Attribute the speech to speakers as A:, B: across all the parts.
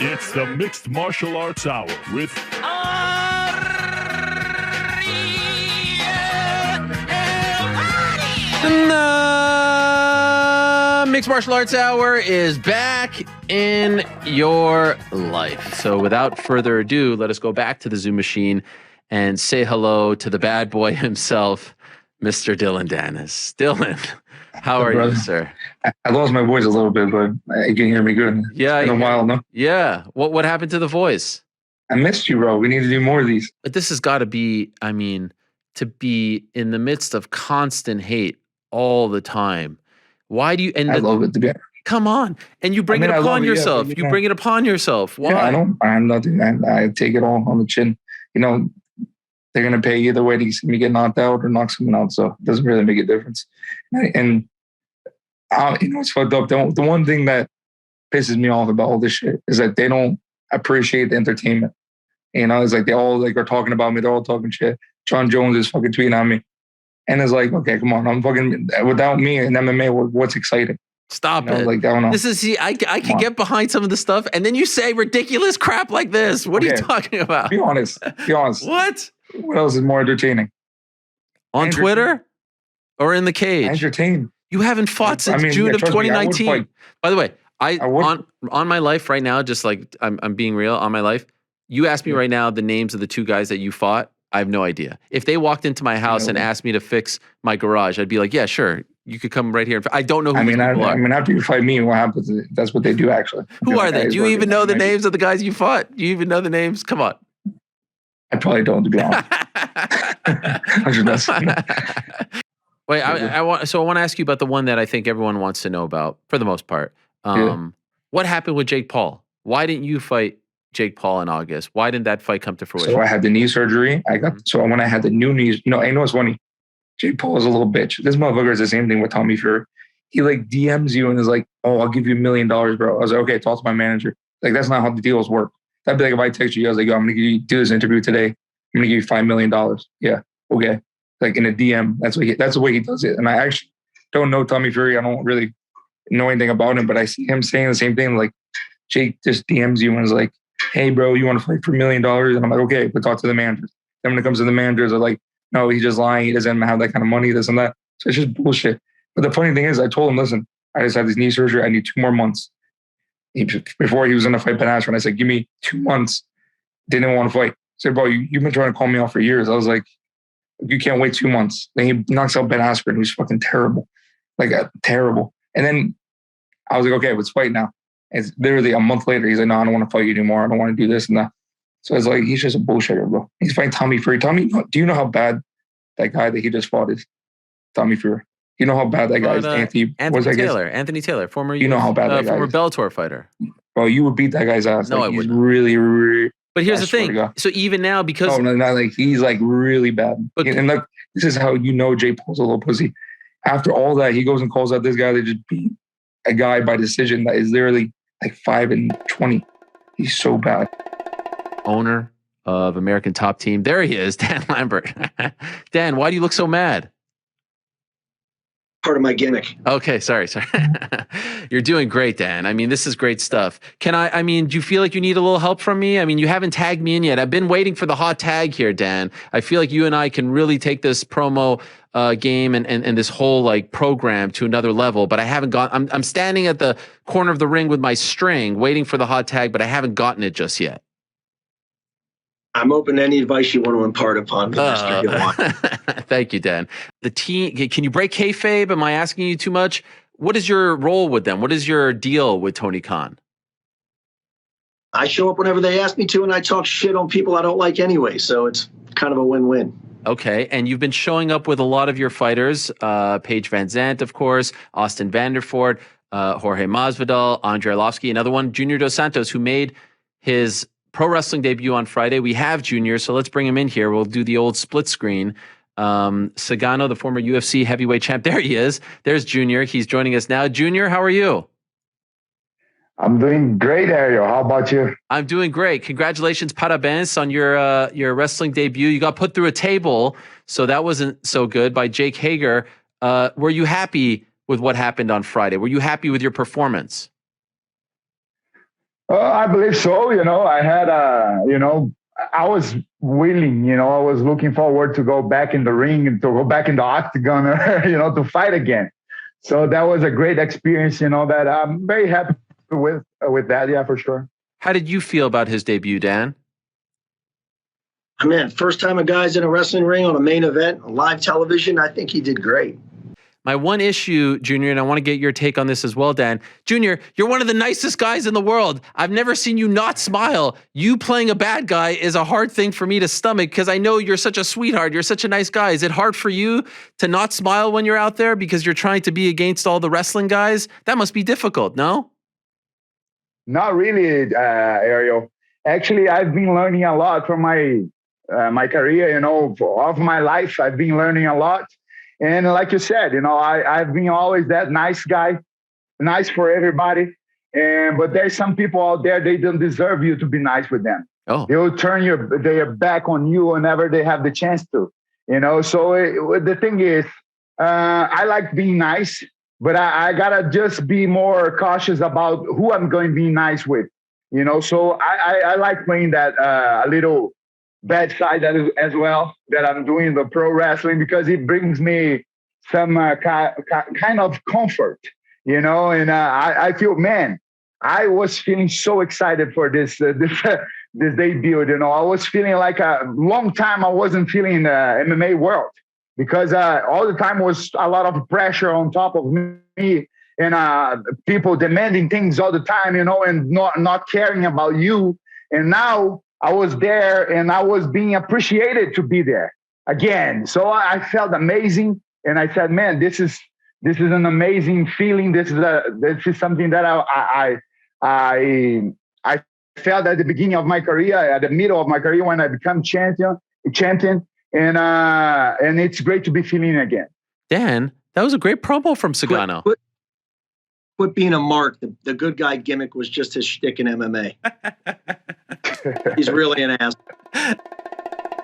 A: It's the Mixed Martial Arts Hour with
B: The Mixed Martial Arts Hour is back in your life. So without further ado, let us go back to the Zoom machine and say hello to the bad boy himself, Mr. Dillon Danis. Dillon, how are you, sir?
C: I lost my voice a little bit, but you can hear me good.
B: Yeah.
C: It's been a while, no?
B: Yeah. What happened to the voice?
C: I missed you, bro. We need to do more of these.
B: But this has got to be, to be in the midst of constant hate all the time. Why do you end
C: I love it to be.
B: Come on. And you bring it upon yourself. You bring it upon yourself. Why?
C: Yeah, I'm nothing. I take it all on the chin. You know, they're going to pay either way to see me get knocked out or knock someone out. So it doesn't really make a difference. And you know, it's fucked up. The one thing that pisses me off about all this shit is that they don't appreciate the entertainment. You know, it's like they all like are talking about me. They're all talking shit. John Jones is fucking tweeting at me. And it's like, okay, come on. I'm fucking, without me in MMA, what's exciting?
B: Stop
C: it. Like, I don't know.
B: This is, I can get behind some of the stuff. And then you say ridiculous crap like this. What are you talking about?
C: Be honest.
B: What?
C: What else is more entertaining?
B: On Twitter or in the cage?
C: Entertain.
B: You haven't fought since June of 2019. By the way, on my life right now, just like I'm being real on my life. You ask me right now the names of the two guys that you fought. I have no idea. If they walked into my house and asked me to fix my garage, I'd be like, yeah, sure. You could come right here. I don't know who these people are.
C: After you fight me, what happens? That's what they do, actually.
B: Who are they? Do you even know the names of the guys you fought? Do you even know the names? Come on.
C: I probably don't, to be honest.
B: Wait, I want to ask you about the one that I think everyone wants to know about, for the most part. What happened with Jake Paul? Why didn't you fight Jake Paul in August? Why didn't that fight come to fruition?
C: So I had the knee surgery. So when I had the new knees, I know it's funny. Jake Paul is a little bitch. This motherfucker is the same thing with Tommy Fury. He like DMs you and is like, "Oh, I'll give you $1 million, bro." I was like, "Okay, talk to my manager." Like that's not how the deals work. That'd be like if I text you, I was like, "Yo, I'm gonna do this interview today. I'm gonna give you $5 million." Yeah, okay. Like in a DM, that's the way he does it. And I actually don't know Tommy Fury. I don't really know anything about him, but I see him saying the same thing. Like Jake just DMs you and is like, "Hey, bro, you want to fight for $1 million?" And I'm like, "Okay, but talk to the managers." Then when it comes to the managers, they're like, "No, he's just lying. He doesn't have that kind of money, this and that." So it's just bullshit. But the funny thing is, I told him, "Listen, I just had this knee surgery. I need 2 more months." Before he was going to fight Ben Askren, I said, "Give me 2 months." Didn't want to fight. I said, "Bro, you've been trying to call me out for years." I was like, "You can't wait 2 months." Then he knocks out Ben Askren, who's fucking terrible. Terrible. And then I was like, "Okay, let's fight now." It's literally a month later. He's like, "No, I don't want to fight you anymore. I don't want to do this and that." So it's like, he's just a bullshitter, bro. He's fighting Tommy Fury. Tommy, do you know how bad that guy that he just fought is? Tommy Fury. You know how bad that guy is? Anthony
B: Taylor, former
C: you know how bad that guy
B: former
C: is.
B: Bellator fighter.
C: Bro, you would beat that guy's ass.
B: No, I
C: he's
B: wouldn't.
C: Really, really.
B: But here's the thing. So even now, because
C: he's like really bad. And like this is how you know Jake Paul's a little pussy. After all that, he goes and calls out this guy that just beat a guy by decision that is literally like 5-20. He's so bad.
B: Owner of American Top Team. There he is, Dan Lambert. Dan, why do you look so mad?
D: Part of my gimmick.
B: Okay, sorry. You're doing great, Dan. I mean, this is great stuff. Do you feel like you need a little help from me? I mean, you haven't tagged me in yet. I've been waiting for the hot tag here, Dan. I feel like you and I can really take this promo game and this whole like program to another level, but I haven't gone. I'm standing at the corner of the ring with my string waiting for the hot tag, but I haven't gotten it just yet.
D: I'm open to any advice you want to impart upon me.
B: Thank you, Dan. The team, can you break kayfabe? Am I asking you too much? What is your role with them? What is your deal with Tony Khan?
D: I show up whenever they ask me to, and I talk shit on people I don't like anyway. So it's kind of a win-win.
B: Okay, and you've been showing up with a lot of your fighters, Paige Van Zandt, of course, Austin Vanderford, Jorge Masvidal, Andrei Arlovski, another one, Junior Dos Santos, who made his pro wrestling debut on Friday. We have Junior, so let's bring him in here. We'll do the old split screen. Sagano, the former UFC heavyweight champ. There he is. There's Junior. He's joining us now. Junior, how are you?
E: I'm doing great, Ariel. How about you?
B: I'm doing great. Congratulations, parabéns, on your wrestling debut. You got put through a table, so that wasn't so good, by Jake Hager. Were you happy with what happened on Friday? Were you happy with your performance?
E: I believe so. I had, I was willing, I was looking forward to go back in the ring and to go back in the octagon, to fight again. So that was a great experience, that I'm very happy with that. Yeah, for sure.
B: How did you feel about his debut, Dan?
D: Man, first time a guy's in a wrestling ring on a main event, on live television, I think he did great.
B: My one issue, Junior, and I want to get your take on this as well, Dan. Junior, you're one of the nicest guys in the world. I've never seen you not smile. You playing a bad guy is a hard thing for me to stomach because I know you're such a sweetheart. You're such a nice guy. Is it hard for you to not smile when you're out there because you're trying to be against all the wrestling guys? That must be difficult, no?
E: Not really, Ariel. Actually, I've been learning a lot from my career, of my life. I've been learning a lot. And like you said, I've been always that nice guy, nice for everybody. But there's some people out there, they don't deserve you to be nice with them.
B: Oh.
E: They will turn their back on you whenever they have the chance to, So the thing is, I like being nice, but I gotta just be more cautious about who I'm going to be nice with, So I like playing that a little bad side as well that I'm doing the pro wrestling because it brings me some kind of comfort, and I feel, man, I was feeling so excited for this debut. I was feeling like a long time I wasn't feeling the MMA world because all the time was a lot of pressure on top of me and people demanding things all the time, and not caring about you. And now I was there and I was being appreciated to be there again. So I felt amazing. And I said, man, this is an amazing feeling. This is something that I felt at the beginning of my career, at the middle of my career when I became champion. And it's great to be feeling again.
B: Dan, that was a great promo from Sagano.
D: Quit being a mark. The good guy gimmick was just his shtick in MMA. He's really an ass.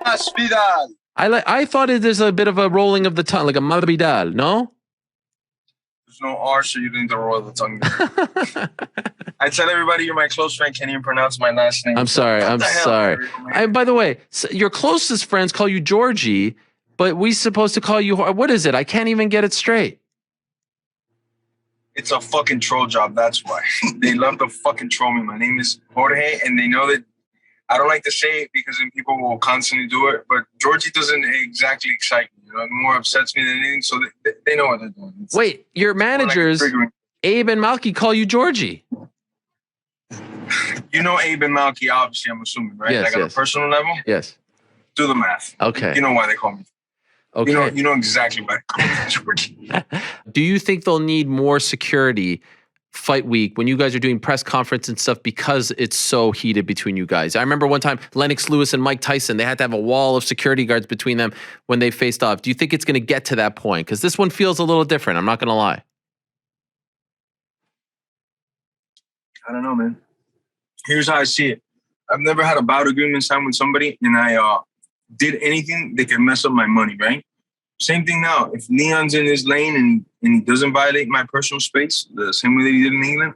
F: Masvidal.
B: I thought there's a bit of a rolling of the tongue, like a Masvidal, no?
F: There's no R, so you didn't roll the tongue. I tell everybody you're my close friend. Can't even pronounce my last name.
B: I'm sorry. By the way, your closest friends call you Georgie, but we supposed to call you, what is it? I can't even get it straight.
F: It's a fucking troll job. That's why they love to fucking troll me. My name is Jorge, and they know that I don't like to say it because then people will constantly do it. But Georgie doesn't exactly excite me. It more upsets me than anything. So they know what they're doing.
B: Wait, your managers, Abe and Malky, call you Georgie.
F: Abe and Malky, obviously, I'm assuming, right?
B: Yes,
F: On a personal level?
B: Yes.
F: Do the math.
B: Okay.
F: You know why they call me.
B: Okay.
F: You know exactly why they call me Georgie.
B: Do you think they'll need more security fight week when you guys are doing press conference and stuff because it's so heated between you guys? I remember one time Lennox Lewis and Mike Tyson, they had to have a wall of security guards between them when they faced off. Do you think it's going to get to that point? Because this one feels a little different. I'm not going to lie.
F: I don't know, man. Here's how I see it. I've never had a bout agreement signed with somebody and I did anything that could mess up my money, right? Same thing now. If Leon's in his lane and he doesn't violate my personal space the same way that he did in England,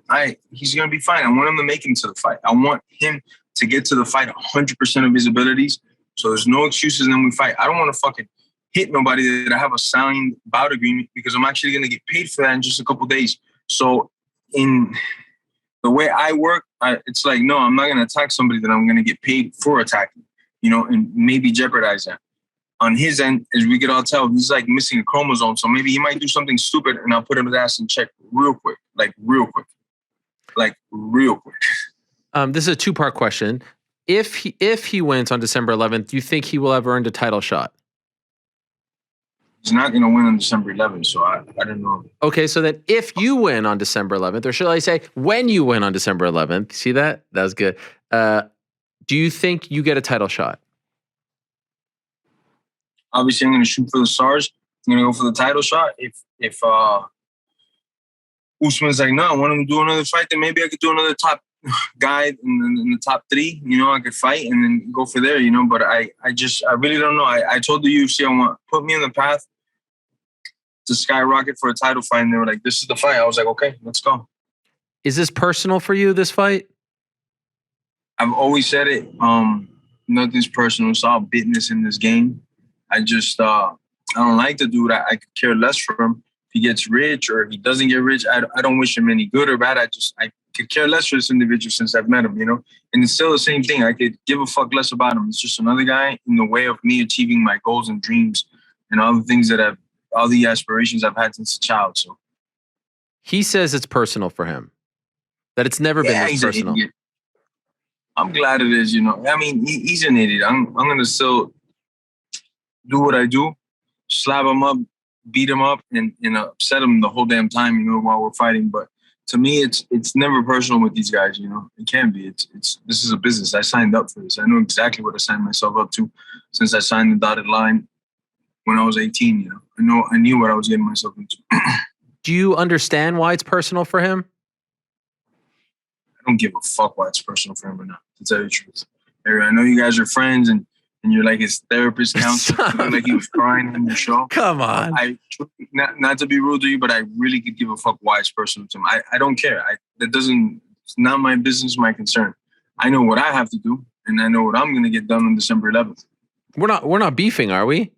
F: he's going to be fine. I want him to make it to the fight. I want him to get to the fight 100% of his abilities. So there's no excuses and then we fight. I don't want to fucking hit nobody that I have a signed bout agreement because I'm actually going to get paid for that in just a couple of days. So in the way I work, it's like, no, I'm not going to attack somebody that I'm going to get paid for attacking, and maybe jeopardize that. On his end, as we could all tell, he's like missing a chromosome. So maybe he might do something stupid and I'll put his ass in check real quick. This
B: is a two-part question. If he wins on December 11th, do you think he will have earned a title shot?
F: He's not going to win on December 11th, so I don't know.
B: Okay, so then if you win on December 11th, or should I say when you win on December 11th, see that? That was good. Do you think you get a title shot?
F: Obviously, I'm going to shoot for the stars. I'm going to go for the title shot. If Usman's like, no, I want him to do another fight, then maybe I could do another top guy in the top three. I could fight and then go for there, But I really don't know. I told the UFC, put me in the path to skyrocket for a title fight. And they were like, this is the fight. I was like, okay, let's go.
B: Is this personal for you, this fight?
F: I've always said it. Nothing's personal. It's all business in this game. I just I don't like the dude. I could care less for him. If he gets rich or if he doesn't get rich, I don't wish him any good or bad. I could care less for this individual since I've met him, you know? And it's still the same thing. I could give a fuck less about him. It's just another guy in the way of me achieving my goals and dreams and all the things that all the aspirations I've had since a child. So
B: he says it's personal for him, that it's never been this personal.
F: I'm glad it is, you know. I mean, he's an idiot. I'm going to still do what I do, slap him up, beat him up, and upset him the whole damn time, you know, while we're fighting. But to me, it's never personal with these guys, you know. It can be. This is a business. I signed up for this. I know exactly what I signed myself up to since I signed the dotted line when I was 18, you know. I knew what I was getting myself into.
B: Do you understand why it's personal for him?
F: I don't give a fuck why it's personal for him or not, to tell you the truth. I know you guys are friends and you're like his therapist, counselor. You look like he was crying in your show.
B: Come on.
F: Not to be rude to you, but I really could give a fuck why it's personal to him. I don't care. It's not my business, my concern. I know what I have to do, and I know what I'm going to get done on December 11th.
B: We're not beefing, are we?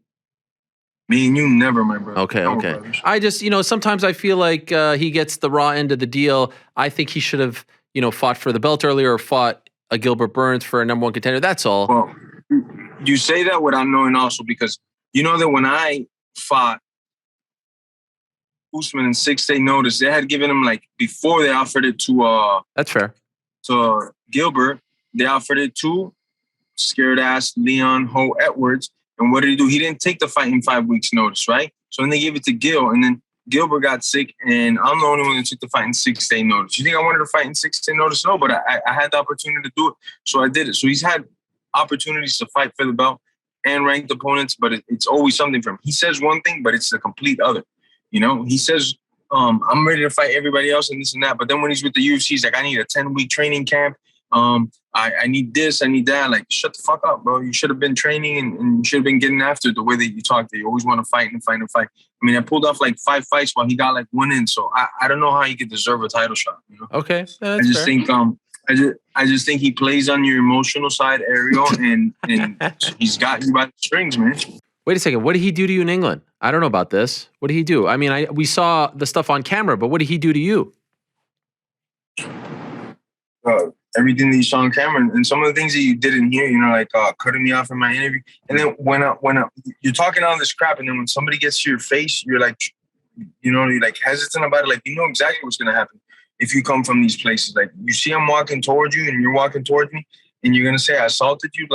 F: Me and you never, my brother.
B: Okay.
F: Brothers.
B: I just, sometimes I feel like he gets the raw end of the deal. I think he should have, fought for the belt earlier or fought a Gilbert Burns for a number one contender. That's all.
F: Well, you say that without knowing also because you know that when I fought Usman in 6-day notice, they had given him before they offered it to
B: that's fair.
F: To Gilbert, they offered it to scared ass Leon Ho Edwards. And what did he do? He didn't take the fight in 5 weeks notice, right? So then they gave it to Gil, and then Gilbert got sick, and I'm the only one that took the fight in 6-day notice. You think I wanted to fight in 6-day notice? No, but I had the opportunity to do it, so I did it. So he's had opportunities to fight for the belt and ranked opponents, but it's always something for him. He says one thing, but it's the complete other. He says, I'm ready to fight everybody else and this and that. But then when he's with the UFC, he's like, I need a 10-week training camp. I need this, I need that. Shut the fuck up, bro. You should have been training and you should have been getting after it the way that you talk. That you always want to fight and fight and fight. I mean, I pulled off 5 fights while he got 1 in. So I don't know how he could deserve a title shot.
B: Okay,
F: I just think I just think he plays on your emotional side, Ariel, and he's got you by the strings, man.
B: Wait a second. What did he do to you in England? I don't know about this. What did he do? I mean, we saw the stuff on camera, but what did he do to you?
F: Everything that you saw on camera and some of the things that you didn't hear, cutting me off in my interview. And then when you're talking all this crap, and then when somebody gets to your face, you're you're hesitant about it. You know exactly what's going to happen if you come from these places. You see I'm walking towards you and you're walking towards me and you're going to say I assaulted you.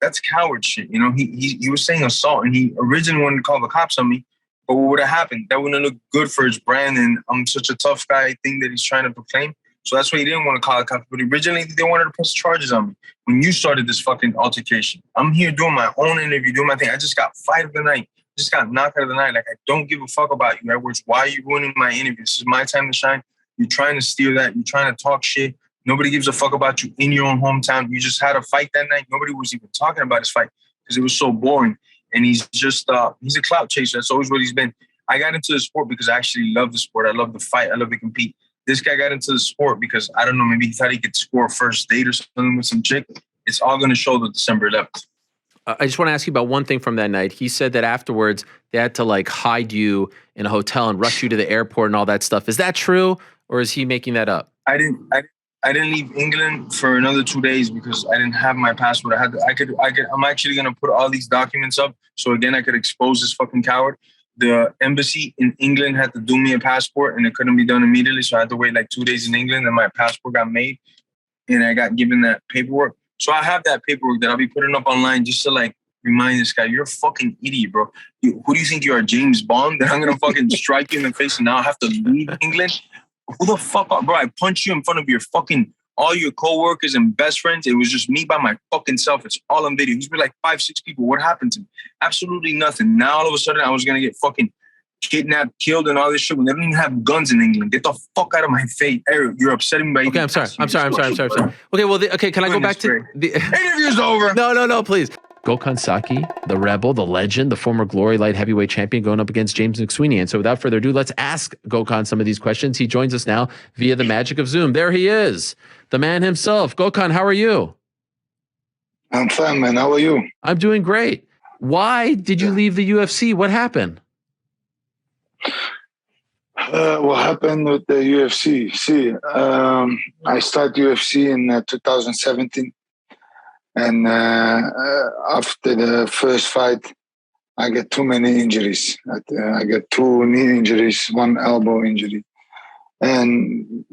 F: That's coward shit. He was saying assault and he originally wanted to call the cops on me. But what would have happened? That wouldn't have looked good for his brand and I'm such a tough guy thing that he's trying to proclaim. So that's why he didn't want to call the cops. But originally, they wanted to press charges on me when you started this fucking altercation. I'm here doing my own interview, doing my thing. I just got fight of the night. Just got knocked out of the night. I don't give a fuck about you, Edwards. Why are you ruining my interview? This is my time to shine. You're trying to steal that. You're trying to talk shit. Nobody gives a fuck about you in your own hometown. You just had a fight that night. Nobody was even talking about his fight because it was so boring. And he's just, he's a clout chaser. That's always what he's been. I got into the sport because I actually love the sport. I love the fight. I love to compete. This guy got into the sport because, I don't know, maybe he thought he could score a first date or something with some chick. It's all going to show the December 11th.
B: I just want to ask you about one thing from that night. He said that afterwards they had to hide you in a hotel and rush you to the airport and all that stuff. Is that true, or is he making that up?
F: I didn't leave England for another 2 days because I didn't have my passport. I'm actually going to put all these documents up so again I could expose this fucking coward. The embassy in England had to do me a passport and it couldn't be done immediately. So I had to wait 2 days in England and my passport got made and I got given that paperwork. So I have that paperwork that I'll be putting up online just to remind this guy, you're a fucking idiot, bro. Who do you think you are, James Bond? That I'm going to fucking strike you in the face and now I have to leave England? Who the fuck up, bro? I punched you in front of your fucking, all your coworkers and best friends. It was just me by my fucking self. It's all on video. He's been 5-6 people. What happened to me? Absolutely nothing. Now all of a sudden I was going to get fucking kidnapped, killed, and all this shit when they don't even have guns in England. Get the fuck out of my face. Eric, you're upsetting me.
B: Okay, I'm sorry. Okay, well, can I go back to the
F: interview's over?
B: No, please. Gokhan Saki, the rebel, the legend, the former Glory Light heavyweight champion, going up against James McSweeney. And so without further ado, let's ask Gokhan some of these questions. He joins us now via the magic of Zoom. There he is. the man himself. Gokhan, how are you?
G: I'm fine, man. How are you?
B: I'm doing great. Why did you leave the UFC? What happened?
G: What happened with the UFC? See, I started UFC in 2017. And after the first fight, I get too many injuries. I get 2 knee injuries, 1 elbow injury. And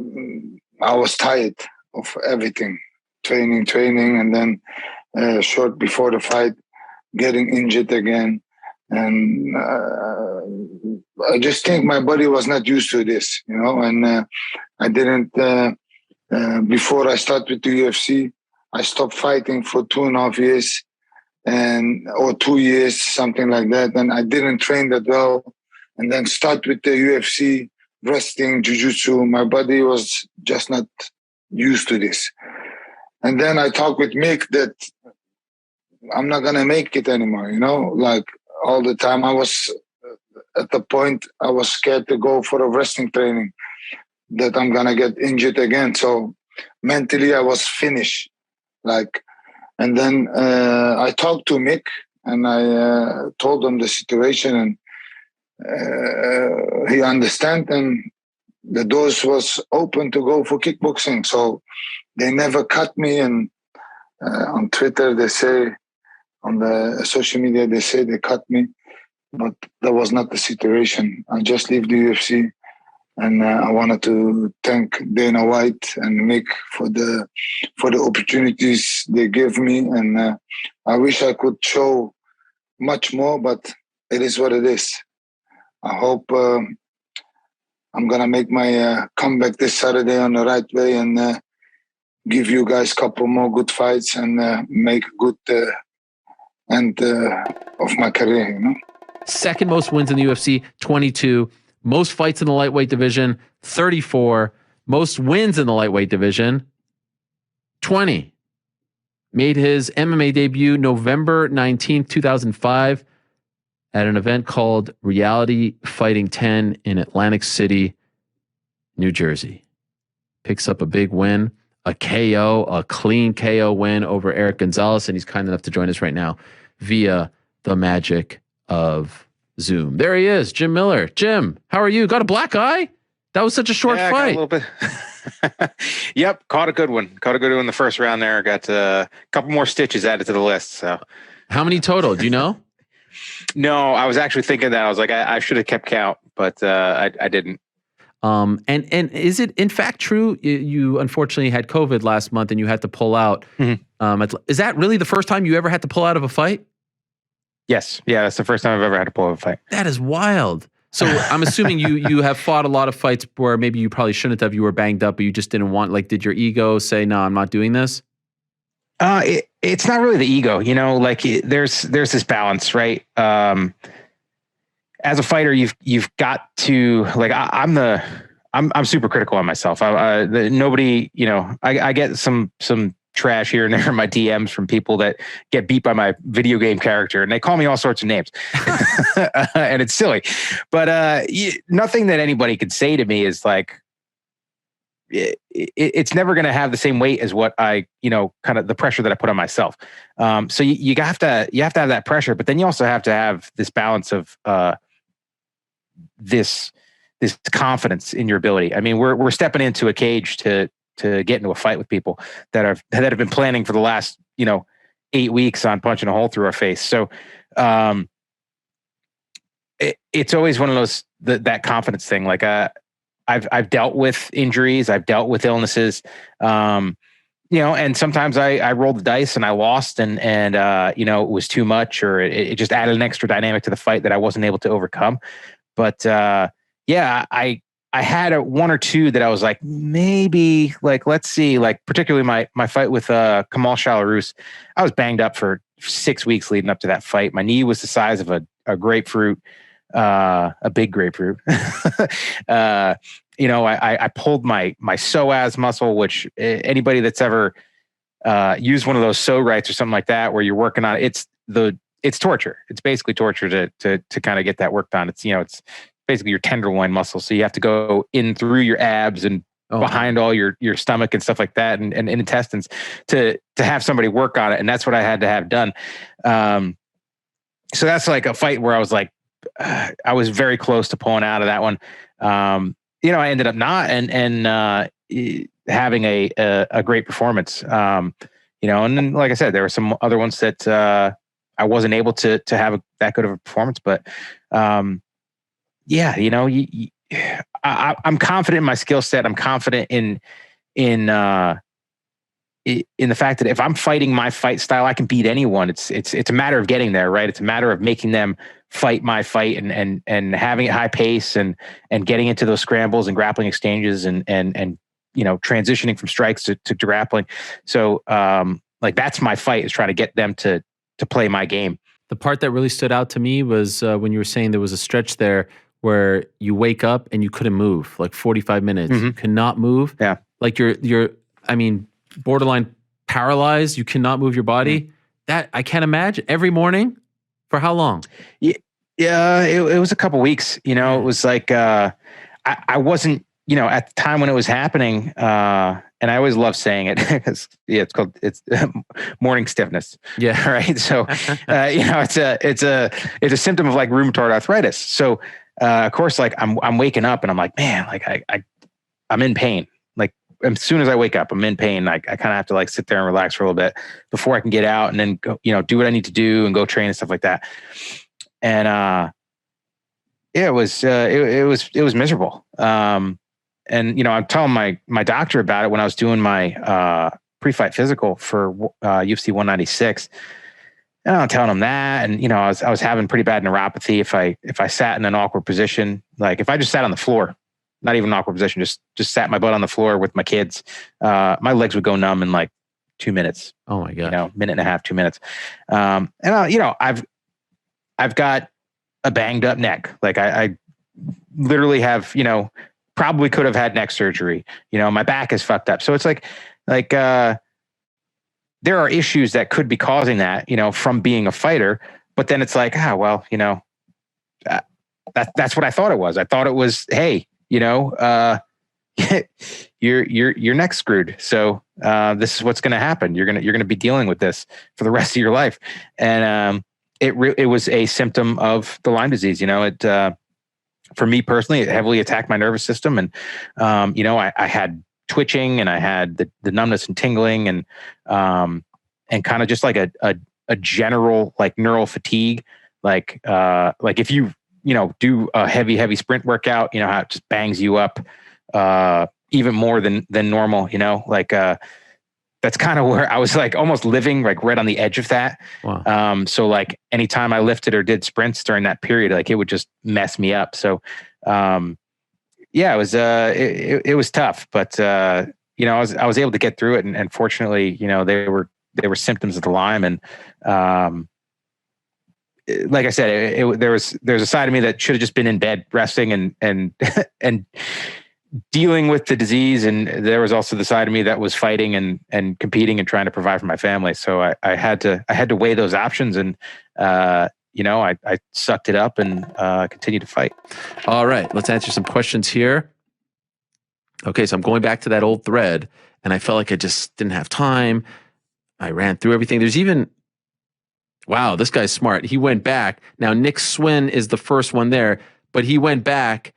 G: I was tired of everything, training, and then short before the fight, getting injured again. And I just think my body was not used to this, and I didn't, before I started with the UFC, I stopped fighting for 2.5 years or 2 years, something like that. And I didn't train that well. And then start with the UFC, wrestling, jiu-jitsu. My body was just not used to this. And then I talked with Mick that I'm not going to make it anymore, like all the time. I was at the point I was scared to go for a wrestling training, that I'm going to get injured again. So mentally I was finished. And then I talked to Mick and I told him the situation, and he understand, and the doors was open to go for kickboxing. So they never cut me. And on Twitter, they say, on the social media, they say they cut me, but that was not the situation. I just leave the UFC, and I wanted to thank Dana White and Mick for the opportunities they gave me. And I wish I could show much more, but it is what it is. I hope I'm going to make my comeback this Saturday on the right way, and give you guys a couple more good fights, and make a good end of my career,
B: Second most wins in the UFC, 22. Most fights in the lightweight division, 34. Most wins in the lightweight division, 20. Made his MMA debut November 19th, 2005 at an event called Reality Fighting 10 in Atlantic City, New Jersey. Picks up a big win, a KO, a clean KO win over Eric Gonzalez, and he's kind enough to join us right now via the magic of Zoom. There he is, Jim Miller. Jim, how are you? Got a black eye? That was such a short fight.
H: A little bit. Yep, caught a good one. Caught a good one in the first round there. Got a couple more stitches added to the list. So,
B: how many total? Do you know?
H: No, I was actually thinking that. I was like, I should have kept count, but I didn't.
B: And is it in fact true you unfortunately had COVID last month and you had to pull out? Mm-hmm. Is that really the first time you ever had to pull out of a fight?
H: Yes. Yeah, that's the first time I've ever had to pull out of a fight.
B: That is wild. So I'm assuming you have fought a lot of fights where maybe you probably shouldn't have. You were banged up, but you just didn't want. Like, did your ego say, "No, I'm not doing this"?
H: It's not really the ego, there's this balance, right? As a fighter, you've got to I'm super critical on myself. Nobody, I get some trash here and there in my DMs from people that get beat by my video game character, and they call me all sorts of names, and it's silly. But nothing that anybody could say to me is like, it's never going to have the same weight as what I, kind of the pressure that I put on myself. So you have to have that pressure, but then you also have to have this balance of this confidence in your ability. I mean, we're stepping into a cage to get into a fight with people that have been planning for the last 8 weeks on punching a hole through our face. So it's always one of those that confidence thing. Like I've dealt with injuries, I've dealt with illnesses, and sometimes I rolled the dice and I lost, and it was too much, or it just added an extra dynamic to the fight that I wasn't able to overcome. But I had one or two that I was like, maybe, let's see, particularly my fight with Kamal Shalarus. I was banged up for 6 weeks leading up to that fight. My knee was the size of a grapefruit, a big grapefruit. I pulled my psoas muscle, which anybody that's ever used one of those rights or something like that, where you're working on it's torture. It's basically torture to kind of get that work done. It's basically your tenderloin muscle. So you have to go in through your abs and behind all your stomach and stuff like that, and intestines to have somebody work on it. And that's what I had to have done. So that's like a fight where I was like, I was very close to pulling out of that one. I ended up not, and having a great performance. And then, like I said, there were some other ones that I wasn't able to have that good of a performance, but I'm confident in my skill set. I'm confident in the fact that if I'm fighting my fight style, I can beat anyone. It's a matter of getting there, right? It's a matter of making them fight my fight and having it high pace and getting into those scrambles and grappling exchanges and transitioning from strikes to grappling. So that's my fight, is trying to get them to play my game.
B: The part that really stood out to me was when you were saying there was a stretch there where you wake up and you couldn't move, like 45 minutes.
H: Mm-hmm.
B: You cannot move.
H: Yeah.
B: Like you're borderline paralyzed. You cannot move your body. Mm-hmm. That I can't imagine. Every morning? For how long?
H: Yeah, it was a couple weeks. It was like I wasn't, at the time when it was happening, and I always love saying it because it's morning stiffness.
B: Yeah.
H: Right. So it's a symptom of like rheumatoid arthritis. So of course, like I'm waking up and I'm like, man, like I'm in pain. Like as soon as I wake up, I'm in pain. I kind of have to like sit there and relax for a little bit before I can get out and then go, do what I need to do and go train and stuff like that. And it was miserable. And I'm telling my doctor about it when I was doing my pre-fight physical for UFC 196. And I'm telling him that, and I was having pretty bad neuropathy if I sat in an awkward position, like if I just sat on the floor, not even an awkward position, just sat my butt on the floor with my kids, my legs would go numb in like 2 minutes.
B: Oh my god,
H: minute and a half, 2 minutes. And I've got a banged up neck. Like I literally have, probably could have had neck surgery. My back is fucked up. So it's like there are issues that could be causing that, from being a fighter. But then it's like, that's what I thought it was. I thought it was, hey, your neck's screwed. So this is what's going to happen. You're going to be dealing with this for the rest of your life. And it was a symptom of the Lyme disease. For me personally, it heavily attacked my nervous system. And, I had twitching and I had the numbness and tingling and kind of just like a general like neural fatigue. Like if you, do a heavy sprint workout, how it just bangs you up even more than normal, that's kind of where I was like almost living like right on the edge of that.
B: Wow.
H: So like anytime I lifted or did sprints during that period, like it would just mess me up. So, it was tough, but I was able to get through it. And fortunately, they were symptoms of the Lyme. And, like I said, there's a side of me that should have just been in bed resting and dealing with the disease. And there was also the side of me that was fighting and competing and trying to provide for my family. So I had to weigh those options and, I sucked it up and continued to fight.
B: All right, let's answer some questions here. Okay, so I'm going back to that old thread and I felt like I just didn't have time. I ran through everything. There's even, wow, this guy's smart. He went back. Now, Nick Swin is the first one there, but he went back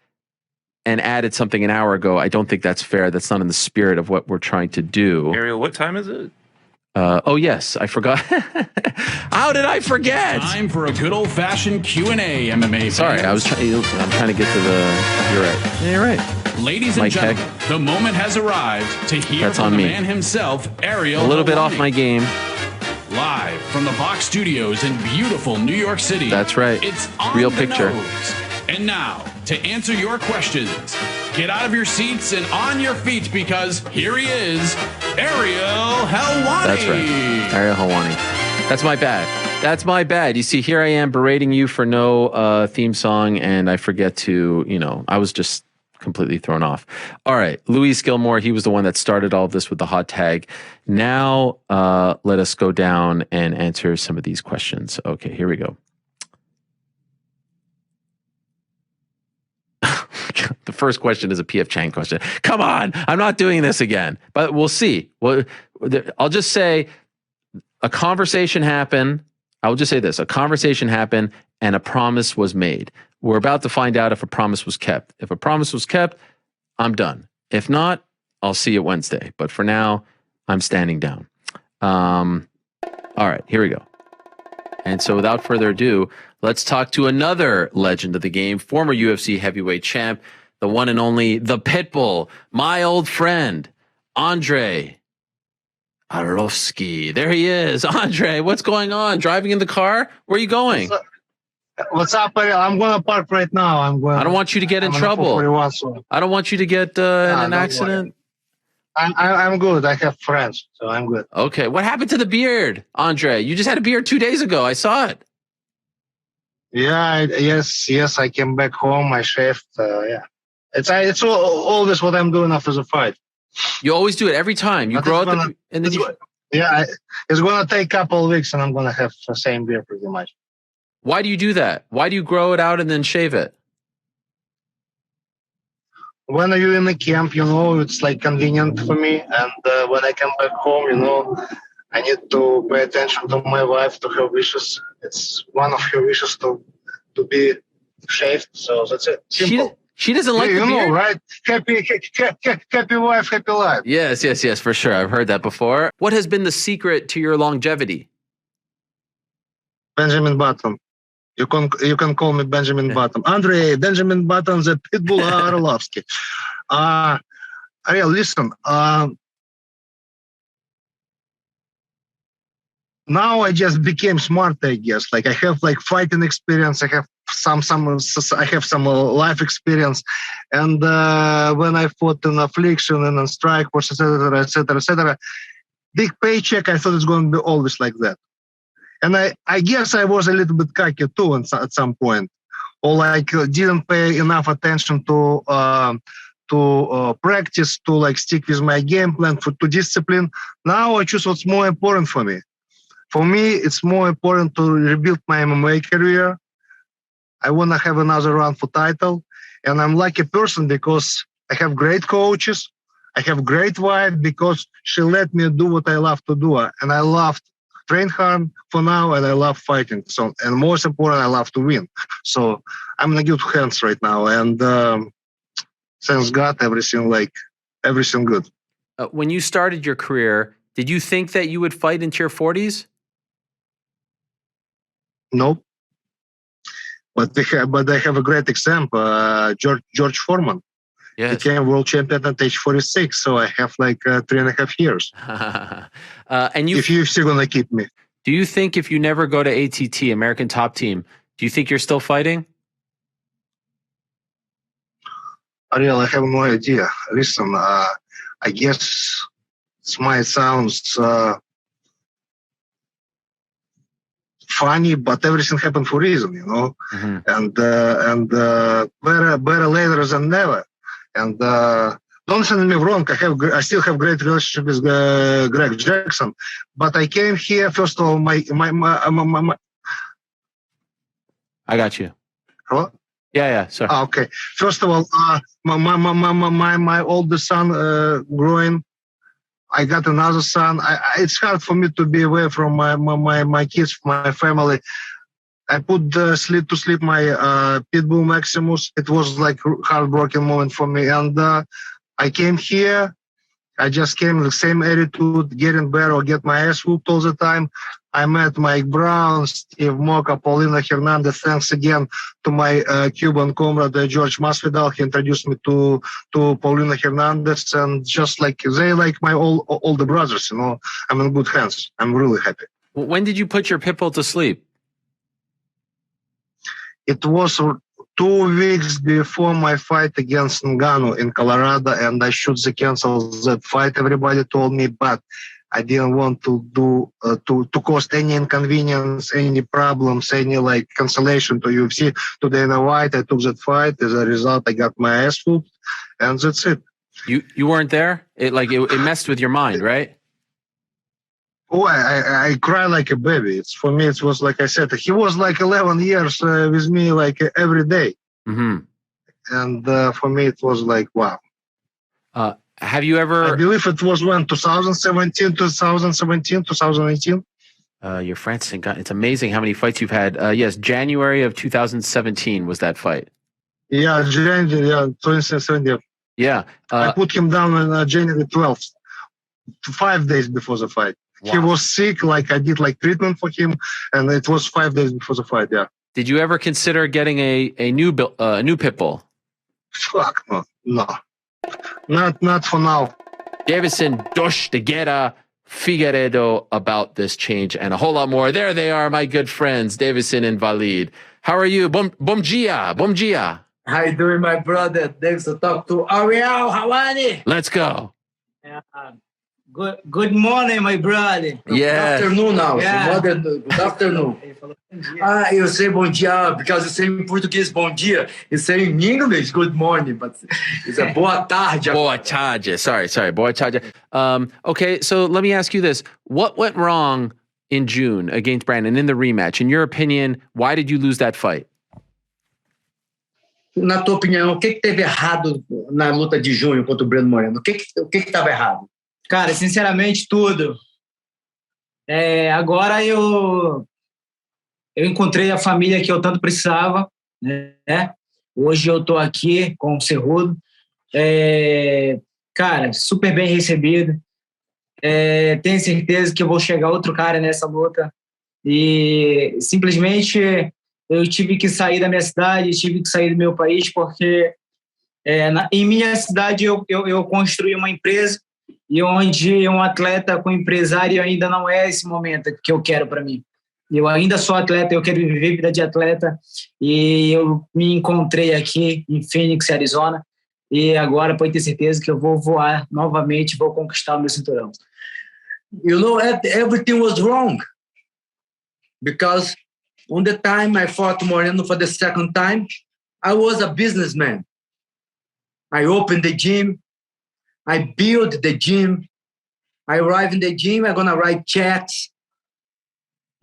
B: and added something an hour ago. I don't think that's fair. That's not in the spirit of what we're trying to do.
I: Ariel, what time is it?
B: Oh, yes, I forgot. How did I forget?
J: Time for a good old-fashioned Q&A, MMA.
B: Sorry, I'm trying to get to the... You're right. Yeah, you're right.
J: Ladies and gentlemen, the moment has arrived to hear from the man himself, Ariel.
B: A little bit off my game.
J: Live from the Vox Studios in beautiful New York City.
B: That's right.
J: It's on
B: Real
J: the
B: picture.
J: nose. And now, to answer your questions, get out of your seats and on your feet because here he is, Ariel Helwani.
B: That's right. Ariel Helwani. That's my bad. That's my bad. You see, here I am berating you for no theme song, and I forget to, I was just completely thrown off. All right. Luis Gilmore, he was the one that started all of this with the hot tag. Now, let us go down and answer some of these questions. Okay, here we go. the first question is a PF Chang question. Come on, I'm not doing this again. But we'll see. Well, I'll just say a conversation happened. I will just say this: a conversation happened, and a promise was made. We're about to find out if a promise was kept. If a promise was kept, I'm done. If not, I'll see you Wednesday. But for now, I'm standing down. All right, here we go. And so without further ado, let's talk to another legend of the game, former UFC heavyweight champ, the one and only, the Pitbull, my old friend, Andrei Arlovski. There he is. Andrei, what's going on? Driving in the car? Where are you going?
I: What's up? I'm going to park right now.
B: I don't want you to get in trouble. I don't want you to get in an accident.
I: I'm good. I have friends, so I'm good.
B: Okay. What happened to the beard, Andrei? You just had a beard 2 days ago. I saw it.
I: Yeah. Yes. I came back home. I shaved. Yeah. It's always what I'm doing after the fight.
B: You always do it every time. You grow out and then
I: yeah. It's going to take a couple of weeks, and I'm going to have the same beard pretty much.
B: Why do you do that? Why do you grow it out and then shave it?
I: When you're in the camp, it's like convenient for me. And when I come back home, I need to pay attention to my wife, to her wishes. It's one of her wishes to be shaved. So that's it. Simple.
B: She doesn't like the beard?
I: Right? Happy wife, happy life.
B: Yes, for sure. I've heard that before. What has been the secret to your longevity?
I: Benjamin Button. You can call me Benjamin Button. Andrei, Benjamin Button, the Pitbull Arlovski. Ariel, listen. Now I just became smart, I guess. Like I have fighting experience. I have some life experience. And when I fought in Affliction and on Strike, etc., big paycheck, I thought it's going to be always like that. And I guess I was a little bit cocky too at some point, or didn't pay enough attention to practice, to stick with my game plan, to discipline. Now I choose what's more important for me. For me, it's more important to rebuild my MMA career. I want to have another run for title, and I'm lucky person because I have great coaches. I have great wife because she let me do what I love to do, and I love train hard for now, and I love fighting. So, and most important, I love to win. So I'm in good hands right now, and thanks God, everything good.
B: When you started your career, did you think that you would fight into your 40s?
I: No, but I have a great example. George Foreman.
B: Yes.
I: Became world champion at age 46, so I have 3.5 years.
B: And
I: if you're still gonna keep me,
B: do you think if you never go to ATT, American Top Team, do you think you're still fighting?
I: Ariel, I have no idea. Listen, I guess it might sound funny, but everything happened for a reason,
B: Mm-hmm.
I: And better later than never. And don't understand me wrong. I still have great relationship with Greg Jackson, but I came here first of all. My
B: I got you.
I: Hello?
B: Yeah. Sorry.
I: Okay. First of all, my oldest son growing. I got another son. It's hard for me to be away from my kids, my family. I put to sleep my Pitbull Maximus. It was like heartbroken moment for me. And I came here. I just came with the same attitude, getting better or get my ass whooped all the time. I met Mike Brown, Steve Moka, Paulina Hernandez. Thanks again to my Cuban comrade, Jorge Masvidal. He introduced me to Paulina Hernandez. And just they my older brothers, I'm in good hands. I'm really happy.
B: When did you put your Pitbull to sleep?
I: It was 2 weeks before my fight against Ngannou in Colorado, and I should cancel that fight. Everybody told me, but I didn't want to do to cause any inconvenience, any problems, any cancellation to UFC, to Dana White. I took that fight. As a result, I got my ass whooped, and that's it.
B: You weren't there? It messed with your mind, right?
I: Oh, I cry like a baby. For me, it was like I said, he was 11 years with me every day.
B: Mm-hmm.
I: and for me it was like wow.
B: Have you ever?
I: I believe it was when 2017, 2018.
B: You're Francis. It's amazing how many fights you've had. Yes, January of 2017 was that fight.
I: Yeah, January, 2017.
B: Yeah.
I: I put him down on January 12th, 5 days before the fight.
B: Wow.
I: He was sick, like I did like treatment for him, and it was 5 days before the fight, yeah.
B: Did you ever consider getting a new pit bull?
I: Fuck, no. Not for now.
B: Deiveson Figueiredo about this change and a whole lot more. There they are, my good friends, Deiveson and Valid. How are you? Bom dia.
K: How you doing, my brother? Deiveson, talk to Ariel Helwani.
B: Let's go.
K: Good morning, my brother.
B: Yeah.
K: Good afternoon now. Yeah. Good afternoon. You say bom dia because you say in Portuguese bom dia. You say in English good morning, but it's a boa tarde.
B: Boa tarde. Sorry. Boa tarde. Okay, so let me ask you this. What went wrong in June against Brandon in the rematch? In your opinion, why did you lose that fight?
K: Na tua opinião, o que teve errado na luta de junho contra o Breno Moreno? O que estava errado? Cara, sinceramente, tudo. Agora eu encontrei a família que eu tanto precisava, né? Hoje eu tô aqui com o Cerrudo. Cara, super bem recebido. Tenho certeza que eu vou chegar outro cara nessa luta. E simplesmente eu tive que sair da minha cidade, tive que sair do meu país, porque em minha cidade eu construí uma empresa e onde um atleta com empresário ainda não é esse momento que eu quero para mim. Eu ainda sou atleta, eu quero viver vida de atleta e eu me encontrei aqui em Phoenix, Arizona, e agora pode ter certeza que eu vou voar novamente, vou conquistar o meu cinturão. You know, everything was wrong because on the time I fought Moreno for the second time, I was a businessman. I opened the gym. I built the gym. I arrive in the gym. I'm going to write checks.